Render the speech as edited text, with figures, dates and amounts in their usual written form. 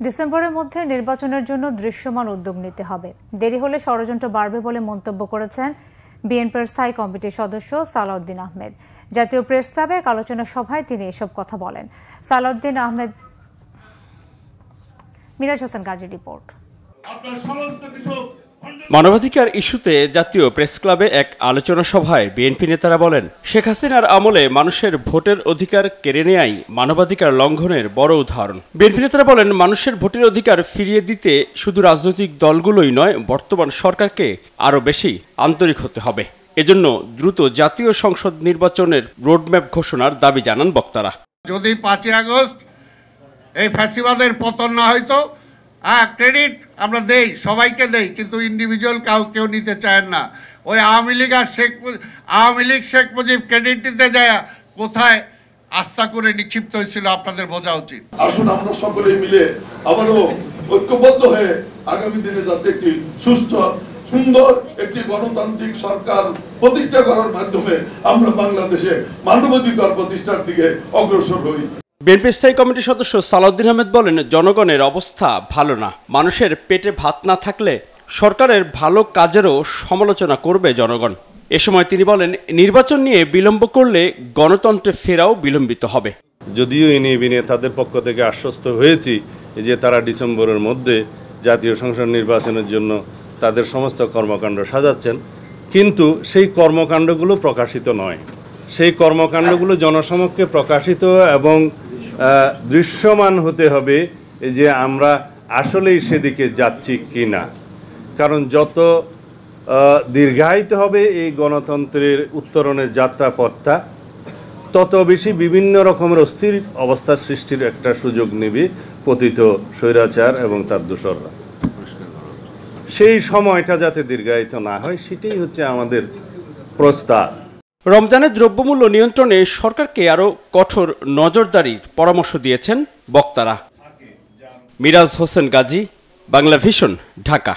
ডিসেম্বরের মধ্যে নির্বাচনের জন্য দৃশ্যমান উদ্যোগ নিতে হবে, দেরি হলে ষড়যন্ত্র বাড়বে বলে মন্তব্য করেছেন বিএনপির স্থায়ী কমিটির সদস্য সালাউদ্দিন আহমেদ। জাতীয় প্রেস ক্লাবে এক আলোচনা সভায় তিনি এসব কথা বলেন। সালাউদ্দিন আহমেদ, মিরাজ হোসেন গাজীর রিপোর্ট। মানবাধিকার ইস্যুতে জাতীয় প্রেস ক্লাবে এক আলোচনা সভায় বিএনপি নেতারা বলেন, শেখ হাসিনার আমলে মানুষের ভোটের অধিকার কেড়ে নেয়াই মানবাধিকার লঙ্ঘনের বড় উদাহরণ। বিএনপি নেতারা বলেন, মানুষের ভোটের অধিকার ফিরিয়ে দিতে শুধু রাজনৈতিক দলগুলোই নয়, বর্তমান সরকারকে আরও বেশি আন্তরিক হতে হবে। এজন্য দ্রুত জাতীয় সংসদ নির্বাচনের রোডম্যাপ ঘোষণার দাবি জানান বক্তারা। যদি 5 আগস্ট এই ফ্যাসিবাদের পতন না হয়তো, ক্রেডিট আমরা দেই, সবাইকে দেই, কিন্তু ইন্ডিভিজুয়াল কেউ নিতে চায় না। ওই আওয়ামী লীগ আর শেখ মুজিব ক্রেডিট দিতে যায় কোথায় আস্থা করে নিক্ষিপ্ত হয়েছিল আপনাদের বোঝা উচিত। আসুন আমরা সকলে মিলে আবারও ঐক্যবদ্ধ হয়ে আগামী দিনে যাতে একটি সুস্থ সুন্দর একটি গণতান্ত্রিক সরকার প্রতিষ্ঠা করার মাধ্যমে আমরা বাংলাদেশে মানবাধিকার প্রতিষ্ঠার দিকে অগ্রসর হই। বিএনপি স্থায়ী কমিটির সদস্য সালাউদ্দিন আহমেদ বলেন, জনগণের অবস্থা ভালো না। মানুষের পেটে ভাত না থাকলে সরকারের ভালো কাজেরও সমালোচনা করবে জনগণ। এ সময় তিনি বলেন, নির্বাচন নিয়ে বিলম্ব করলে গণতন্ত্রে ফেরাও বিলম্বিত হবে। যদিও ইনি তাদের পক্ষ থেকে আশ্বস্ত হয়েছি যে তারা ডিসেম্বরের মধ্যে জাতীয় সংসদ নির্বাচনের জন্য তাদের সমস্ত কর্মকাণ্ড সাজাচ্ছেন, কিন্তু সেই কর্মকাণ্ডগুলো প্রকাশিত নয়। সেই কর্মকাণ্ডগুলো জনসমক্ষে প্রকাশিত এবং দৃশ্যমান হতে হবে যে আমরা আসলেই সেদিকে যাচ্ছি কি না। কারণ যত দীর্ঘায়িত হবে এই গণতন্ত্রের উত্তরণের যাত্রাপথটা, তত বেশি বিভিন্ন রকমের অস্থির অবস্থা সৃষ্টির একটা সুযোগ নেবে পতিত স্বৈরাচার এবং তার দোসররা। সেই সময়টা যাতে দীর্ঘায়িত না হয়, সেটাই হচ্ছে আমাদের প্রস্তাব। রমজানের দ্রব্যমূল্য নিয়ন্ত্রণে সরকারকে আরও কঠোর নজরদারির পরামর্শ দিয়েছেন বক্তারা। মিরাজ হোসেন গাজী, বাংলা ভিশন, ঢাকা।